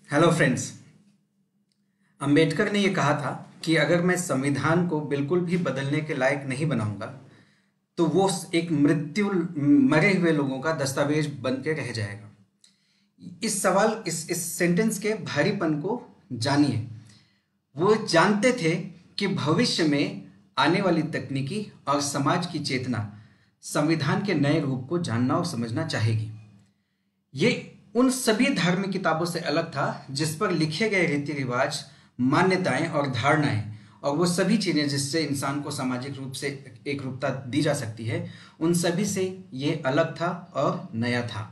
Hello friends. Ambedkar ने यह कहा था कि अगर मैं संविधान को बिल्कुल भी बदलने के लायक नहीं बनाऊंगा तो वो एक मृत्यु मरे हुए लोगों का दस्तावेज बन के रह जाएगा। इस सेंटेंस के भारीपन को जानिए। वो जानते थे कि भविष्य में आने वाली तकनीकी और समाज की चेतना संविधान के नए रूप को जानना और समझना चाहेगी। ये उन सभी धार्मिक किताबों से अलग था जिस पर लिखे गए रीति रिवाज, मान्यताएं और धारणाएं और वो सभी चीजें जिससे इंसान को सामाजिक रूप से एक रूपता दी जा सकती है, उन सभी से ये अलग था और नया था।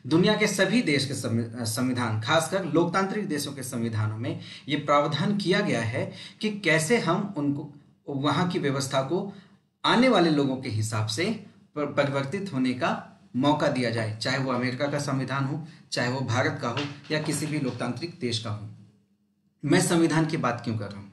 दुनिया के सभी देश के संविधान, खासकर लोकतांत्रिक देशों के संविधानों में ये प्रावधान किया गया है कि कैसे हम उनको वहां की व्यवस्था को आने वाले लोगों के हिसाब से परिवर्तित होने का मौका दिया जाए, चाहे वो अमेरिका का संविधान हो, चाहे वो भारत का हो या किसी भी लोकतांत्रिक देश का हो। मैं संविधान की बात क्यों कर रहा हूं?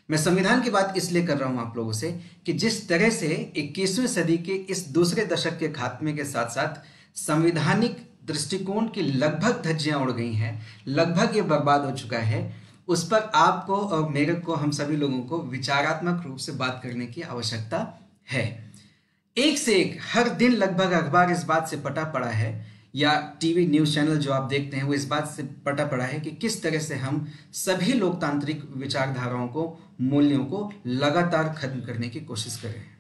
मैं संविधान की बात इसलिए कर रहा हूं आप लोगों से कि जिस तरह से 21वीं सदी के इस दूसरे दशक के खात्मे के साथ साथ संवैधानिक दृष्टिकोण की लगभग धज्जियां उड़ गई हैं, लगभग ये बर्बाद हो चुका है, उस पर आपको और मेरे को, हम सभी लोगों को विचारात्मक रूप से बात करने की आवश्यकता है। एक से एक हर दिन लगभग अखबार इस बात से पटा पड़ा है या टीवी न्यूज चैनल जो आप देखते हैं वो इस बात से पटा पड़ा है कि किस तरह से हम सभी लोकतांत्रिक विचारधाराओं को, मूल्यों को लगातार खत्म करने की कोशिश कर रहे हैं।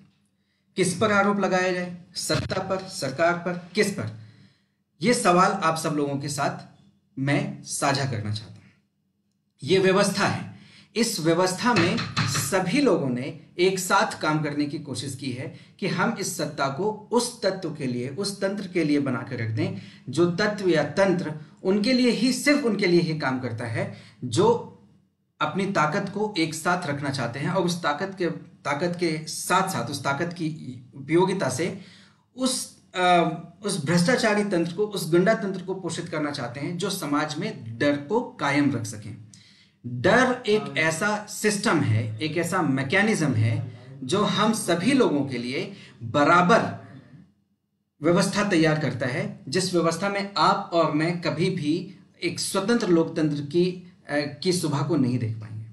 किस पर आरोप लगाया जाए? सत्ता पर, सरकार पर, किस पर? यह सवाल आप सब लोगों के साथ मैं साझा करना चाहता हूं। यह व्यवस्था है, इस व्यवस्था में सभी लोगों ने एक साथ काम करने की कोशिश की है कि हम इस सत्ता को उस तत्व के लिए, उस तंत्र के लिए बनाकर रख दें जो तत्व या तंत्र उनके लिए ही, सिर्फ उनके लिए ही काम करता है, जो अपनी ताकत को एक साथ रखना चाहते हैं और उस ताकत के साथ साथ उस ताकत की उपयोगिता से उस भ्रष्टाचारी तंत्र को, उस गुंडा तंत्र को पोषित करना चाहते हैं जो समाज में डर को कायम रख सकें। डर एक ऐसा सिस्टम है, एक ऐसा मैकेनिज्म है जो हम सभी लोगों के लिए बराबर व्यवस्था तैयार करता है, जिस व्यवस्था में आप और मैं कभी भी एक स्वतंत्र लोकतंत्र की सुबह को नहीं देख पाएंगे।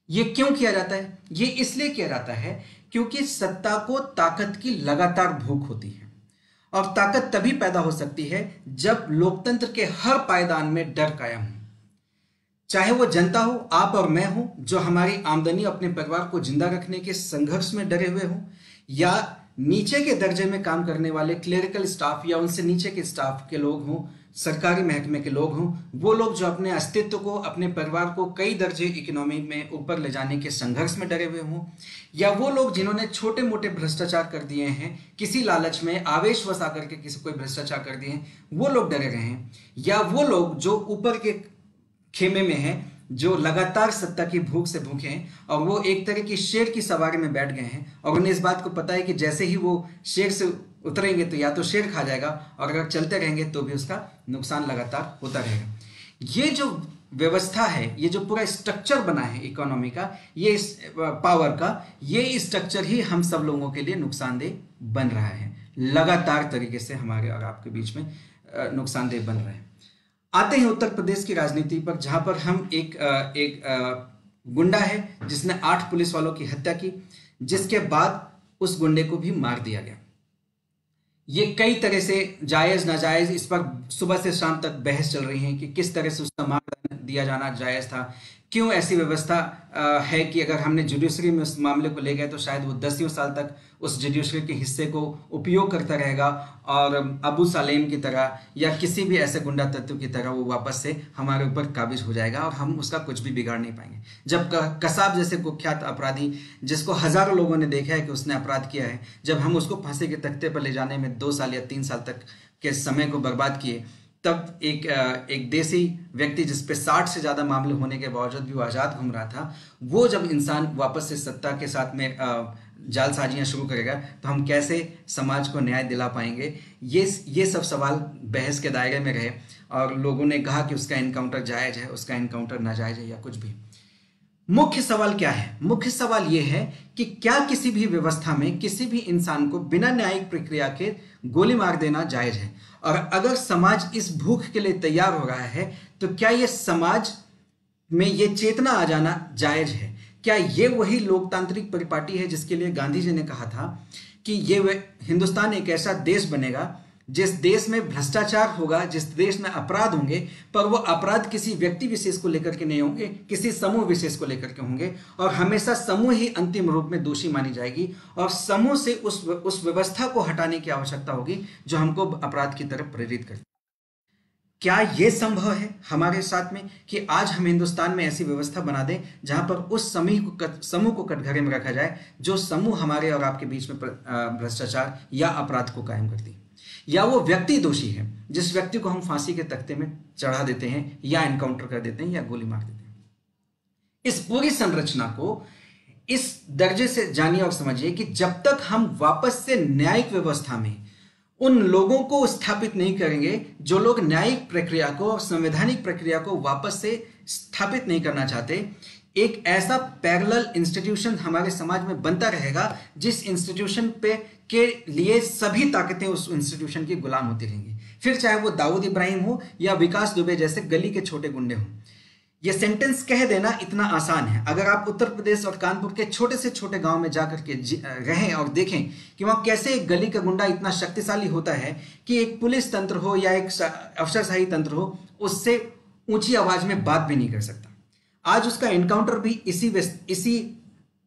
ये क्यों किया जाता है? ये इसलिए किया जाता है क्योंकि सत्ता को ताकत की लगातार भूख होती है और ताकत तभी पैदा हो सकती है जब लोकतंत्र के हर पायदान में डर कायम हो। चाहे वो जनता हो, आप और मैं हो, जो हमारी आमदनी, अपने परिवार को जिंदा रखने के संघर्ष में डरे हुए हो, या नीचे के दर्जे में काम करने वाले क्लेरिकल स्टाफ या उनसे नीचे के स्टाफ के लोग हों, सरकारी महकमे के लोग हों, वो लोग जो अपने अस्तित्व को, अपने परिवार को कई दर्जे इकोनॉमी में ऊपर ले जाने के संघर्ष में डरे हुए हों, या वो लोग जिन्होंने छोटे मोटे भ्रष्टाचार कर दिए हैं, किसी लालच में आवेशवश आकर के किसी कोई भ्रष्टाचार कर दिए हैं, वो लोग डरे रहे हैं, या वो लोग जो ऊपर के खेमे में हैं, जो लगातार सत्ता की भूख से भूखे हैं और वो एक तरह की शेर की सवारी में बैठ गए हैं और उन्हें इस बात को पता है कि जैसे ही वो शेर से उतरेंगे तो या तो शेर खा जाएगा और अगर चलते रहेंगे तो भी उसका नुकसान लगातार होता रहेगा। ये जो व्यवस्था है, ये जो पूरा स्ट्रक्चर बना है इकोनॉमी का, ये इस पावर का, ये स्ट्रक्चर ही हम सब लोगों के लिए नुकसानदेह बन रहा है, लगातार तरीके से हमारे और आपके बीच में नुकसानदेह बन रहा है। आते हैं उत्तर प्रदेश की राजनीति पर, जहां पर हम एक गुंडा है जिसने 8 पुलिस वालों की हत्या की, जिसके बाद उस गुंडे को भी मार दिया गया। ये कई तरह से जायज नाजायज इस पर सुबह से शाम तक बहस चल रही है कि किस तरह से उसका मार दिया जाना जायज था, क्यों ऐसी व्यवस्था है कि अगर हमने जुडिशरी में उस मामले को ले गए तो शायद वो 10 साल तक उस जुडिशरी के हिस्से को उपयोग करता रहेगा और अबू सालेम की तरह या किसी भी ऐसे गुंडा तत्व की तरह वो वापस से हमारे ऊपर काबिज हो जाएगा और हम उसका कुछ भी बिगाड़ नहीं पाएंगे। जब कसाब जैसे कुख्यात अपराधी, जिसको हजारों लोगों ने देखा है कि उसने अपराध किया है, जब हम उसको फांसी के तख्ते पर ले जाने में 2 साल या 3 साल तक के समय को बर्बाद किए, तब एक देसी व्यक्ति जिस पे 60 से ज्यादा मामले होने के बावजूद भी वो आजाद घूम रहा था, वो जब इंसान वापस से सत्ता के साथ में जालसाजियां शुरू करेगा तो हम कैसे समाज को न्याय दिला पाएंगे? ये सब सवाल बहस के दायरे में रहे और लोगों ने कहा कि उसका एनकाउंटर जायज है, उसका एनकाउंटर नाजायज है या कुछ भी। मुख्य सवाल क्या है? मुख्य सवाल यह है कि क्या किसी भी व्यवस्था में किसी भी इंसान को बिना न्यायिक प्रक्रिया के गोली मार देना जायज है? और अगर समाज इस भूख के लिए तैयार हो रहा है तो क्या यह समाज में यह चेतना आ जाना जायज है? क्या यह वही लोकतांत्रिक परिपाटी है जिसके लिए गांधी जी ने कहा था कि यह हिंदुस्तान एक ऐसा देश बनेगा जिस देश में भ्रष्टाचार होगा, जिस देश में अपराध होंगे, पर वो अपराध किसी व्यक्ति विशेष को लेकर के नहीं होंगे, किसी समूह विशेष को लेकर के होंगे, और हमेशा समूह ही अंतिम रूप में दोषी मानी जाएगी और समूह से उस व्यवस्था को हटाने की आवश्यकता होगी जो हमको अपराध की तरफ प्रेरित करती है। क्या यह संभव है हमारे साथ में कि आज हम हिंदुस्तान में ऐसी व्यवस्था बना दें जहां पर उस समूह को कटघरे में रखा जाए जो समूह हमारे और आपके बीच में भ्रष्टाचार या अपराध को कायम करती है? या वो व्यक्ति दोषी है जिस व्यक्ति को हम फांसी के तख्ते में चढ़ा देते हैं या एनकाउंटर कर देते हैं या गोली मार देते हैं? इस पूरी संरचना को इस दर्जे से जानिए और समझिए कि जब तक हम वापस से न्यायिक व्यवस्था में उन लोगों को स्थापित नहीं करेंगे जो लोग न्यायिक प्रक्रिया को और संवैधानिक प्रक्रिया को वापस से स्थापित नहीं करना चाहते, एक ऐसा पैरेलल इंस्टीट्यूशन हमारे समाज में बनता रहेगा जिस इंस्टीट्यूशन पे के लिए सभी ताकतें उस इंस्टीट्यूशन की गुलाम होती रहेंगी, फिर चाहे वो दाऊद इब्राहिम हो या विकास दुबे जैसे गली के छोटे गुंडे हों। ये सेंटेंस कह देना इतना आसान है। अगर आप उत्तर प्रदेश और कानपुर के छोटे से छोटे गांव में जाकर के रहें और देखें कि वहां कैसे एक गली का गुंडा इतना शक्तिशाली होता है कि एक पुलिस तंत्र हो या एक अफसरशाही तंत्र हो, उससे ऊंची आवाज में बात भी नहीं कर सकता। आज उसका एनकाउंटर भी इसी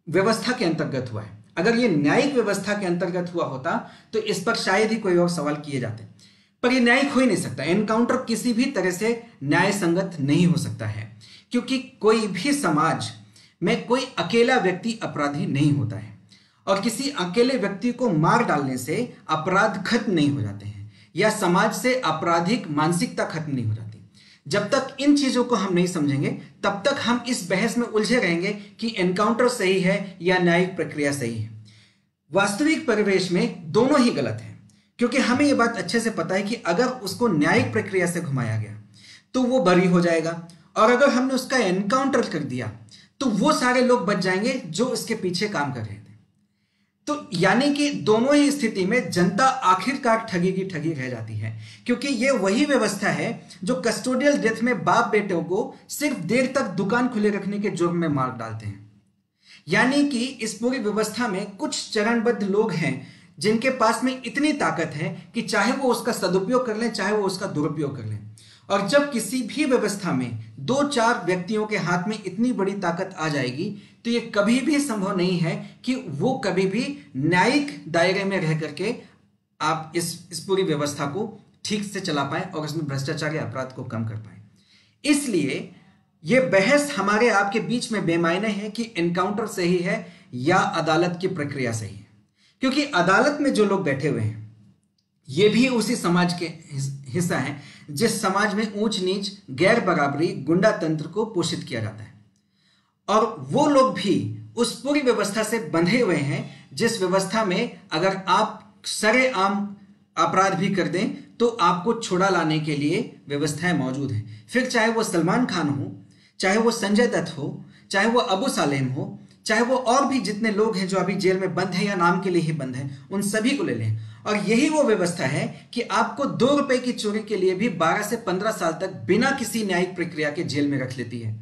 व्यवस्था के अंतर्गत हुआ है। अगर ये न्यायिक व्यवस्था के अंतर्गत हुआ होता तो इस पर शायद ही कोई और सवाल किए जाते, पर ये न्यायिक हो ही नहीं सकता। एनकाउंटर किसी भी तरह से न्याय संगत नहीं हो सकता है, क्योंकि कोई भी समाज में कोई अकेला व्यक्ति अपराधी नहीं होता है और किसी अकेले व्यक्ति को मार डालने से अपराध खत्म नहीं हो जाते हैं या समाज से आपराधिक मानसिकता खत्म नहीं हो जाती। जब तक इन चीजों को हम नहीं समझेंगे तब तक हम इस बहस में उलझे रहेंगे कि एनकाउंटर सही है या न्यायिक प्रक्रिया सही है। वास्तविक परिवेश में दोनों ही गलत है, क्योंकि हमें यह बात अच्छे से पता है कि अगर उसको न्यायिक प्रक्रिया से घुमाया गया तो वो बरी हो जाएगा, और अगर हमने उसका एनकाउंटर कर दिया तो वो सारे लोग बच जाएंगे जो इसके पीछे काम कर रहे थे। तो यानी कि दोनों ही स्थिति में जनता आखिरकार ठगी की ठगी रह जाती है, क्योंकि ये वही व्यवस्था है जो कस्टोडियल डेथ में बाप बेटों को सिर्फ देर तक दुकान खुले रखने के जुर्म में मार डालते हैं। यानी कि इस पूरी व्यवस्था में कुछ चरणबद्ध लोग हैं जिनके पास में इतनी ताकत है कि चाहे वो उसका सदुपयोग कर लें चाहे वो उसका दुरुपयोग कर लें। और जब किसी भी व्यवस्था में 2-4 व्यक्तियों के हाथ में इतनी बड़ी ताकत आ जाएगी तो ये कभी भी संभव नहीं है कि वो कभी भी न्यायिक दायरे में रह करके आप इस पूरी व्यवस्था को ठीक से चला पाए और इसमें भ्रष्टाचार या अपराध को कम कर पाए। इसलिए ये बहस हमारे आपके बीच में बेमायने है कि एनकाउंटर सही है या अदालत की प्रक्रिया सही है, क्योंकि अदालत में जो लोग बैठे हुए हैं ये भी उसी समाज के हिस्सा हैं जिस समाज में ऊंच नीच, गैर बराबरी, गुंडा तंत्र को पोषित किया जाता है। और वो लोग भी उस पूरी व्यवस्था से बंधे हुए हैं जिस व्यवस्था में अगर आप सरेआम अपराध भी कर दें तो आपको छुड़ा लाने के लिए व्यवस्थाएं मौजूद हैं। फिर चाहे वो सलमान खान हो, चाहे वो संजय दत्त हो, चाहे वो अबू सालेम हो, चाहे वो और भी जितने लोग हैं जो अभी जेल में बंद हैं या नाम के लिए ही बंद हैं, उन सभी को ले लें। और यही वो व्यवस्था है कि आपको 2 रुपए की चोरी के लिए भी 12 से 15 साल तक बिना किसी न्यायिक प्रक्रिया के जेल में रख लेती है।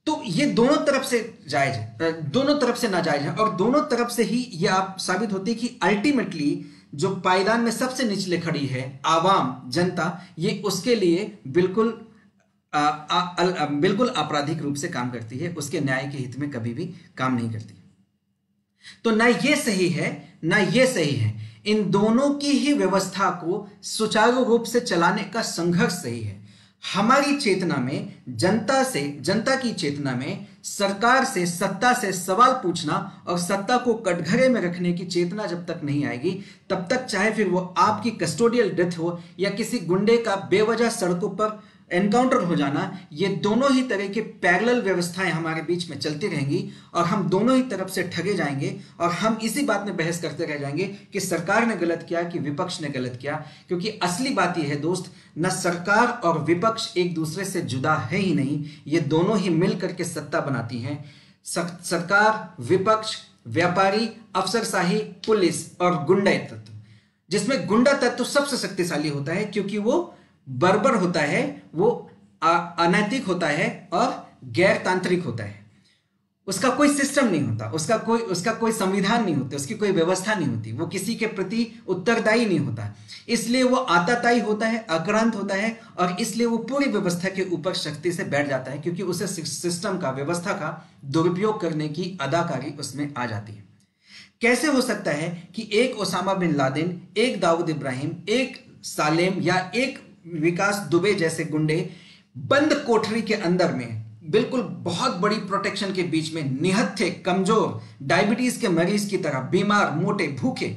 तो ये दोनों तरफ से जायज है, दोनों तरफ से नाजायज है, और दोनों तरफ से ही ये आप साबित होती है कि अल्टीमेटली जो पायदान में सबसे निचले खड़ी है आवाम, जनता, ये उसके लिए बिल्कुल आपराधिक रूप से काम करती है, उसके न्याय के हित में कभी भी काम नहीं करती। तो ना ये सही है ना ये सही है। इन दोनों की ही व्यवस्था को सुचारू रूप से चलाने का संघर्ष सही है। हमारी चेतना में, जनता की चेतना में सरकार से, सत्ता से सवाल पूछना और सत्ता को कटघरे में रखने की चेतना जब तक नहीं आएगी तब तक चाहे फिर वो आपकी कस्टोडियल डेथ हो या किसी गुंडे का बेवजह सड़कों पर एनकाउंटर हो जाना, ये दोनों ही तरह के पैरेलल व्यवस्थाएं हमारे बीच में चलती रहेंगी और हम दोनों ही तरफ से ठगे जाएंगे और हम इसी बात में बहस करते रह जाएंगे कि सरकार ने गलत किया कि विपक्ष ने गलत किया। क्योंकि असली बात यह है दोस्त, न सरकार और विपक्ष एक दूसरे से जुदा है ही नहीं, ये दोनों ही मिल करके सत्ता बनाती हैं। सरकार, विपक्ष, व्यापारी, अफसरशाही, पुलिस और गुंडा तत्व, जिसमें गुंडा तत्व सबसे शक्तिशाली होता है क्योंकि वो बर्बर होता है, वो अनैतिक होता है और गैर तांत्रिक होता है। उसका कोई सिस्टम नहीं होता, उसका कोई संविधान नहीं होता, उसकी कोई व्यवस्था नहीं होती, वो किसी के प्रति उत्तरदायी नहीं होता, इसलिए वो आताताई होता है, आक्रांत होता है और इसलिए वो पूरी व्यवस्था के ऊपर शक्ति से बैठ जाता है क्योंकि उसे सिस्टम का, व्यवस्था का दुरुपयोग करने की अदाकारी उसमें आ जाती है। कैसे हो सकता है कि एक ओसामा बिन लादेन, एक दाऊद इब्राहिम, एक सालेम या एक विकास दुबे जैसे गुंडे बंद कोठरी के अंदर में बिल्कुल बहुत बड़ी प्रोटेक्शन के बीच में निहत्थे, कमजोर, डायबिटीज के मरीज की तरह बीमार, मोटे, भूखे,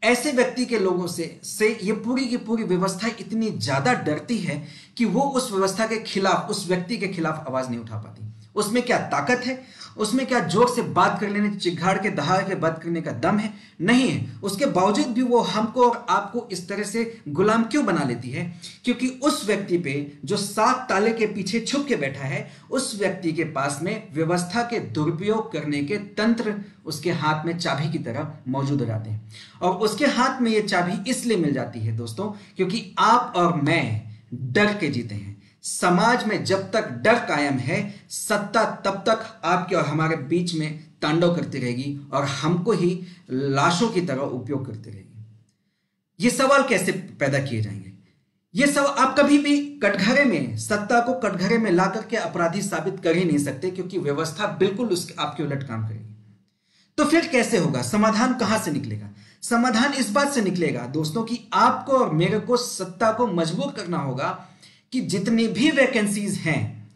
ऐसे व्यक्ति के लोगों से ये पूरी की पूरी व्यवस्था इतनी ज्यादा डरती है कि वो उस व्यवस्था के खिलाफ, उस व्यक्ति के खिलाफ आवाज नहीं उठा पाती। उसमें क्या ताकत है, उसमें क्या जोर से बात कर लेने, चिघाड़ के दहाड़ के बात करने का दम है? नहीं है। उसके बावजूद भी वो हमको और आपको इस तरह से गुलाम क्यों बना लेती है? क्योंकि उस व्यक्ति पे जो 7 ताले के पीछे छुप के बैठा है, उस व्यक्ति के पास में व्यवस्था के दुरुपयोग करने के तंत्र उसके हाथ में चाबी की तरह मौजूद हो जाते हैं। और उसके हाथ में ये चाबी इसलिए मिल जाती है दोस्तों क्योंकि आप और मैं डर के जीते हैं। समाज में जब तक डर कायम है, सत्ता तब तक आपके और हमारे बीच में तांडव करती रहेगी और हमको ही लाशों की तरह उपयोग करती रहेगी। ये सवाल कैसे पैदा किए जाएंगे? ये सब आप कभी भी कटघरे में, सत्ता को कटघरे में ला करके अपराधी साबित कर ही नहीं सकते क्योंकि व्यवस्था बिल्कुल आपके उलट काम करेगी। तो फिर कैसे होगा? समाधान कहां से निकलेगा? समाधान इस बात से निकलेगा दोस्तों कि आपको और मेरे को सत्ता को मजबूर करना होगा कि जितनी भी वैकेंसीज हैं,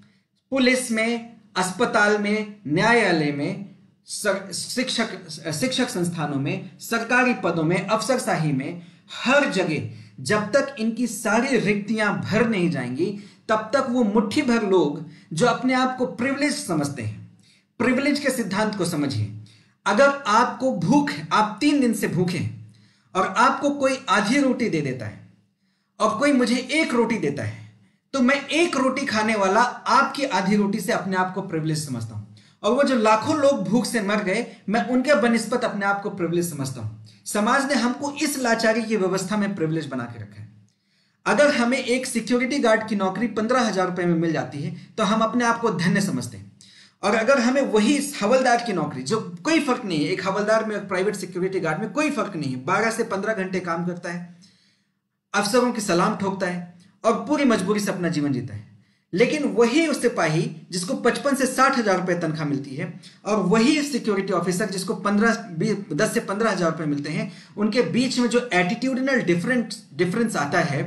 पुलिस में, अस्पताल में, न्यायालय में, शिक्षक संस्थानों में, सरकारी पदों में, अफसरशाही में, हर जगह जब तक इनकी सारी रिक्तियां भर नहीं जाएंगी तब तक वो मुट्ठी भर लोग जो अपने आप को प्रिविलेज समझते हैं, प्रिविलेज के सिद्धांत को समझिए। अगर आपको भूख, आप 3 दिन से भूखे हैं और आपको कोई आधी रोटी दे देता है और कोई मुझे 1 रोटी देता है, तो मैं 1 रोटी खाने वाला आपकी आधी रोटी से अपने आप को प्रिविलेज समझता हूं। और वो जो लाखों लोग भूख से मर गए, मैं उनके बनिस्पत अपने आप को प्रिविलेज समझता हूं। समाज ने हमको इस लाचारी की व्यवस्था में प्रिविलेज बना के रखा है। अगर हमें एक सिक्योरिटी गार्ड की नौकरी 15,000 रुपए में मिल जाती है तो हम अपने आप को धन्य समझते हैं। और अगर हमें वही हवलदार की नौकरी, जो कोई फर्क नहीं है, एक हवलदार में, प्राइवेट सिक्योरिटी गार्ड में कोई फर्क नहीं है, 12 से 15 घंटे काम करता है, अफसरों की सलाम ठोकता है और पूरी मजबूरी से अपना जीवन जीता है, लेकिन वही उस सिपाही जिसको 55 से 60,000 रुपए तनख्वाह मिलती है और वही सिक्योरिटी ऑफिसर जिसको 10 से 15,000 रुपए मिलते हैं, उनके बीच में जो एटीट्यूडनल डिफरेंस आता है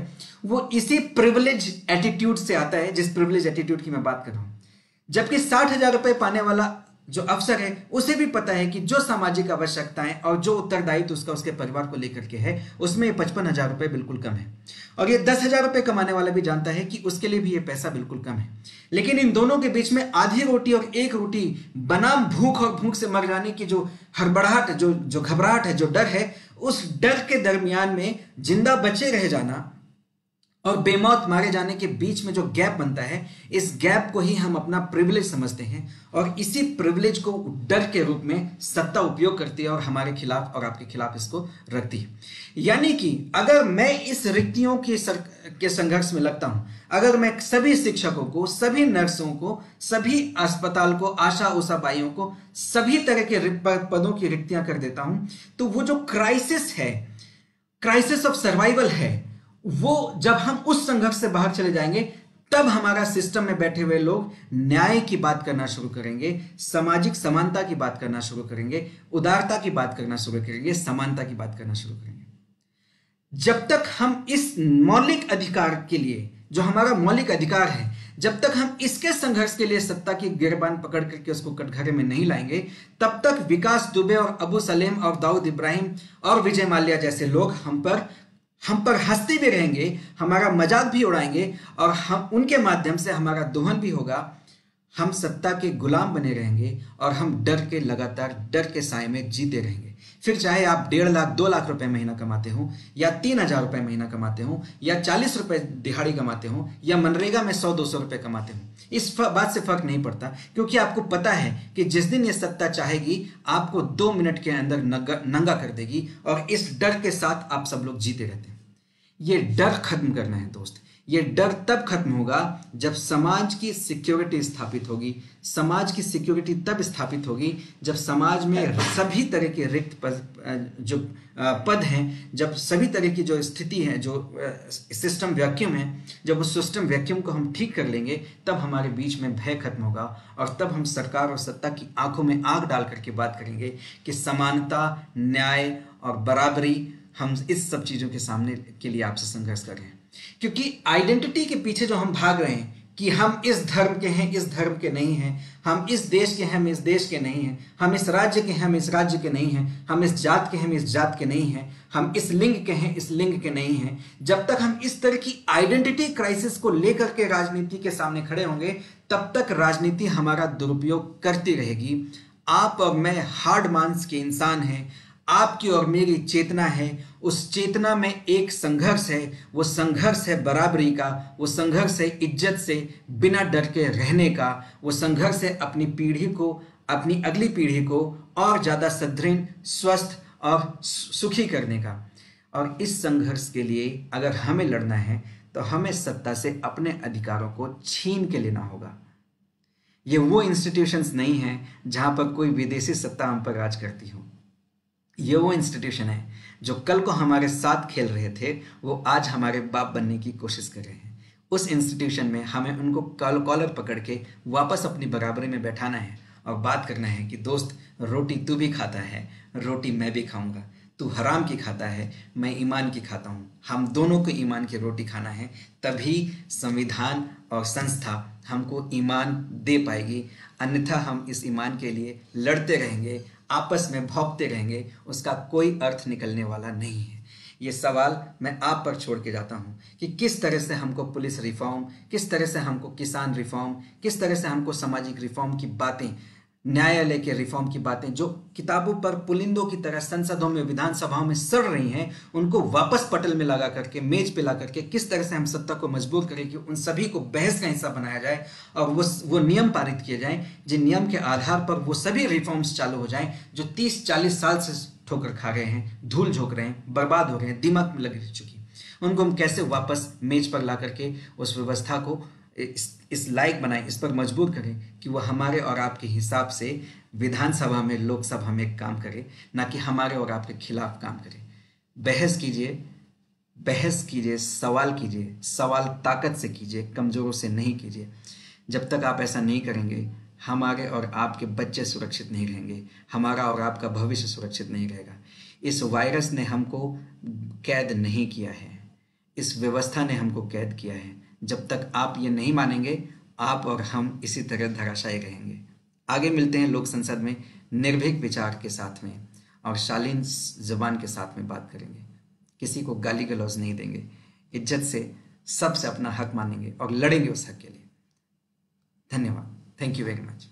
वो इसी प्रिविलेज एटीट्यूड से आता है, जिस प्रिविलेज एटीट्यूड की मैं बात कर रहा हूं। जबकि 60,000 रुपए पाने वाला जो अफसर है उसे भी पता है कि जो सामाजिक आवश्यकताएं और जो उत्तरदायित्व उसका उसके परिवार को लेकर के है, उसमें 55,000 रुपए बिल्कुल कम है। और ये 10,000 रुपए कमाने वाला भी जानता है कि उसके लिए भी ये पैसा बिल्कुल कम है। लेकिन इन दोनों के बीच में आधी रोटी और 1 रोटी बनाम भूख और भूख से मर जाने की जो हड़बड़ाहट, जो घबराहट है, जो डर है, उस डर के दरमियान में जिंदा बचे रह जाना और बेमौत मारे जाने के बीच में जो गैप बनता है, इस गैप को ही हम अपना प्रिविलेज समझते हैं और इसी प्रिविलेज को डर के रूप में सत्ता उपयोग करती है और हमारे खिलाफ और आपके खिलाफ इसको रखती है। यानी कि अगर मैं इस रिक्तियों के संघर्ष में लगता हूं, अगर मैं सभी शिक्षकों को, सभी नर्सों को, सभी अस्पताल को, आशा उषा बाइयों को, सभी तरह के पदों की रिक्तियां कर देता हूं, तो वो जो क्राइसिस है, क्राइसिस ऑफ सर्वाइवल है, वो जब हम उस संघर्ष से बाहर चले जाएंगे तब हमारा सिस्टम में बैठे हुए लोग न्याय की बात करना शुरू करेंगे, सामाजिक समानता की बात करना शुरू करेंगे, उदारता की बात करना शुरू करेंगे, समानता की बात करना शुरू करेंगे। जब तक हम इस मौलिक अधिकार के लिए, जो हमारा मौलिक अधिकार है, जब तक हम इसके संघर्ष के लिए सत्ता की गिरबान पकड़ करके उसको कटघरे में नहीं लाएंगे, तब तक विकास दुबे और अबू सलेम और दाऊद इब्राहिम और विजय माल्या जैसे लोग हम पर हम पर हंसते भी रहेंगे, हमारा मजाक भी उड़ाएंगे और हम उनके माध्यम से हमारा दोहन भी होगा। हम सत्ता के गुलाम बने रहेंगे और हम डर के लगातार डर के साए में जीते रहेंगे। फिर चाहे आप 1.5 लाख 2 लाख रुपए महीना कमाते हो, या 3,000 रुपए महीना कमाते हो, या 40 रुपए दिहाड़ी कमाते हो, या मनरेगा में 100-200 रुपए कमाते हो, इस बात से फर्क नहीं पड़ता, क्योंकि आपको पता है कि जिस दिन ये सत्ता चाहेगी आपको 2 मिनट के अंदर नंगा कर देगी, और इस डर के साथ आप सब लोग जीते रहते हैं। ये डर खत्म करना है दोस्त। ये डर तब खत्म होगा जब समाज की सिक्योरिटी स्थापित होगी। समाज की सिक्योरिटी तब स्थापित होगी जब समाज में सभी तरह के रिक्त पद हैं, जब सभी तरह की जो स्थिति है, जो सिस्टम वैक्यूम है, जब उस सिस्टम वैक्यूम को हम ठीक कर लेंगे, तब हमारे बीच में भय खत्म होगा और तब हम सरकार और सत्ता की आंखों में आंख डाल करके बात करेंगे कि समानता, न्याय और बराबरी, हम इस सब चीज़ों के सामने के लिए आपसे संघर्ष कर रहे हैं। क्योंकि आइडेंटिटी के पीछे जो हम भाग रहे हैं कि हम इस धर्म के हैं, इस धर्म के नहीं हैं, हम इस देश के हैं, हम इस देश के नहीं हैं, हम इस राज्य के हैं, हम इस राज्य के नहीं हैं, हम इस जात के हैं, हम इस जात के नहीं हैं, हम इस लिंग के हैं, इस लिंग के नहीं हैं, जब तक हम इस तरह की आइडेंटिटी क्राइसिस को लेकर के राजनीति के सामने खड़े होंगे, तब तक राजनीति हमारा दुरुपयोग करती रहेगी। आप और मैं हार्ड मांस के इंसान हैं, आपकी और मेरी चेतना है, उस चेतना में एक संघर्ष है, वो संघर्ष है बराबरी का, वो संघर्ष है इज्जत से बिना डर के रहने का, वो संघर्ष है अपनी पीढ़ी को, अपनी अगली पीढ़ी को और ज़्यादा सुदृढ़, स्वस्थ और सुखी करने का। और इस संघर्ष के लिए अगर हमें लड़ना है तो हमें सत्ता से अपने अधिकारों को छीन के लेना होगा। ये वो इंस्टीट्यूशंस नहीं हैं जहाँ पर कोई विदेशी सत्ता हम पर राज करती हो। ये वो इंस्टीट्यूशन है जो कल को हमारे साथ खेल रहे थे, वो आज हमारे बाप बनने की कोशिश कर रहे हैं। उस इंस्टीट्यूशन में हमें उनको कॉलर पकड़ के वापस अपनी बराबरी में बैठाना है और बात करना है कि दोस्त, रोटी तू भी खाता है, रोटी मैं भी खाऊंगा, तू हराम की खाता है, मैं ईमान की खाता हूँ, हम दोनों को ईमान की रोटी खाना है, तभी संविधान और संस्था हमको ईमान दे पाएगी। अन्यथा हम इस ईमान के लिए लड़ते रहेंगे, आपस में भौंकते रहेंगे, उसका कोई अर्थ निकलने वाला नहीं है। ये सवाल मैं आप पर छोड़ के जाता हूँ कि किस तरह से हमको पुलिस रिफॉर्म, किस तरह से हमको किसान रिफॉर्म, किस तरह से हमको सामाजिक रिफॉर्म की बातें, न्यायालय के रिफॉर्म की बातें जो किताबों पर पुलिंदों की तरह संसदों में, विधानसभाओं में सड़ रही हैं, उनको वापस पटल में लगा करके, मेज पे ला करके किस तरह से हम सत्ता को मजबूर करें कि उन सभी को बहस का हिस्सा बनाया जाए और वो नियम पारित किए जाएं, जिन नियम के आधार पर वो सभी रिफॉर्म्स चालू हो जाएं जो 30-40 साल से ठोकर खा रहे हैं, धूल झोंक रहे हैं, बर्बाद हो रहे हैं, दिमाग में लग चुकी, उनको हम कैसे वापस मेज पर ला करके उस व्यवस्था को इस लायक बनाएं, इस पर मजबूर करें कि वह हमारे और आपके हिसाब से विधानसभा में, लोकसभा में काम करे, ना कि हमारे और आपके खिलाफ काम करे। बहस कीजिए, बहस कीजिए, सवाल कीजिए, सवाल ताकत से कीजिए, कमजोरों से नहीं कीजिए। जब तक आप ऐसा नहीं करेंगे, हमारे और आपके बच्चे सुरक्षित नहीं रहेंगे, हमारा और आपका भविष्य सुरक्षित नहीं रहेगा। इस वायरस ने हमको कैद नहीं किया है, इस व्यवस्था ने हमको कैद किया है। जब तक आप ये नहीं मानेंगे, आप और हम इसी तरह धराशायी रहेंगे। आगे मिलते हैं लोक संसद में, निर्भीक विचार के साथ में और शालीन जबान के साथ में बात करेंगे। किसी को गाली गलौज नहीं देंगे, इज्जत से सबसे अपना हक मानेंगे और लड़ेंगे उस हक के लिए। धन्यवाद। Thank you very much.